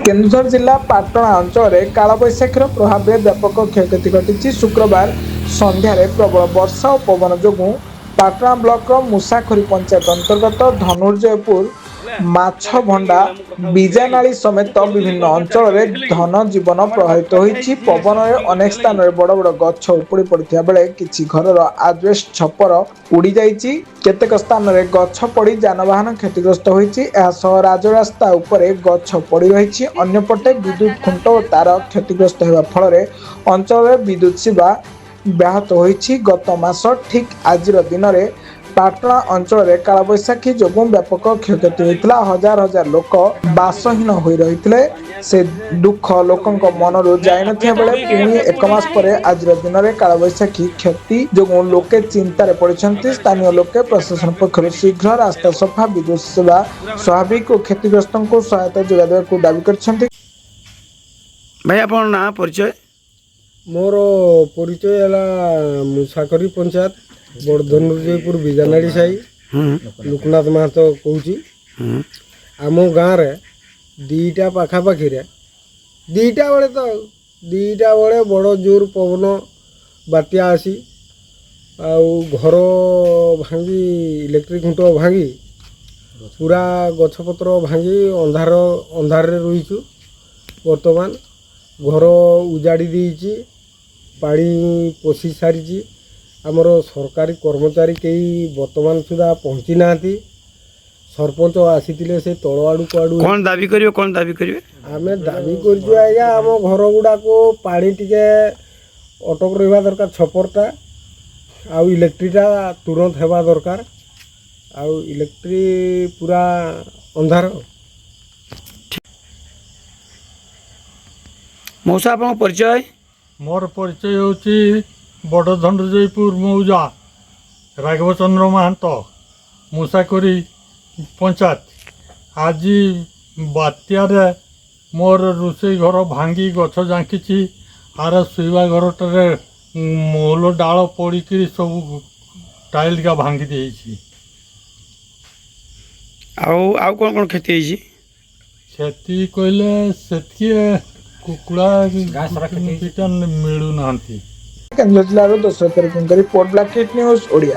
केन्दुझर जिला पाटणा अंचल में कालबैशाखीर प्रभाव में व्यापक क्षयक्षति घटी। शुक्रवार संध्यारे प्रबल वर्षा और पवन जोगु पाटणा ब्लॉक मुसाखोरी पंचायत अंतर्गत धनुर्जयपुर माछभंडा बीजानाली समेत विभिन्न अंचल में धन जीवन प्रभावित होती। पवन में अनेक स्थान में बड़ बड़ गछ उपुड़ी पड़ता बेले किसी घर आजबेस्ट छपर उड़ी जाइए। केतेक स्थान में गछ पड़ी जानवाहन क्षतिग्रस्त होती। राजरास्ता उपरे गछ पड़ी रही। अन्यपटे विद्युत खुंट और तार क्षतिग्रस्त होगा फल अंचल में विद्युत सेवा ब्याहत होती। गत मास ठीक आज दिन में पाटणा अंचल में कालबैशाखी जोगु व्यापक क्षयक्षति होता। हजार हजार लोक बासहीन हो रही से दुख लोकों मनरू जाई नथिया बेले पुणी एक मास पर आज दिन में कालबैशाखी क्षति जोगु लोके चिंतार पड़ते। स्थानीय लोके प्रशासन पक्षर शीघ्र रास्ता सफा विद्युत सेवा स्वाभाविक और क्षतिग्रस्त को सहायता जोगाई को दावी करछन्ति। भाई आप ना परिचय मोर परिचय है मुसाखरी पंचायत बड़ धनुर्जयपुर बीजानाड़ी साई लोकनाथ महतो कहूँ। आम गाँव दीटा पाखापाखि दीटा बेले तो दीटा बेले बड़ जोर पवन बात्या आसी घर भांगी इलेक्ट्रिक खुंट भांगी पूरा गछपत्र भांगी अंधार अंधार रहीचु। बर्तमान घर उजाड़ी देइछि, पानी पशि सारी। आमर सरकारी कर्मचारी कई बर्तमान सुधा पहुँची ना। सरपंच आसी से तल आड़ू कुआड़ू कौन दाबी करियो कौन दाबी करियो आम दाबी कर आम घर गुड़ाक पानी टिके अटक रहा दरकार। छपरटा आउ इलेक्ट्रिकटा तुरंत हेबा दरकार। आउ इलेक्ट्रिक पूरा अंधार। मौसा आप परिचय मोर परिचय होची बड़ धनुर्जयपुर मौजा राघवचंद्र महंतो मुसाखोरी पंचायत। आज बात्यार मोर रोषे घर भांगी गछ झांकी आर शुवा घरटे मोहल डाल पड़क सब टाइल का भांगी देछि। आउ कौन कौन क्षति क्षति कहले से कुकुड़ा मिलू ना। केन्दुझर जिलार 10 रिपोर्ट ब्लैक न्यूज ओडिया।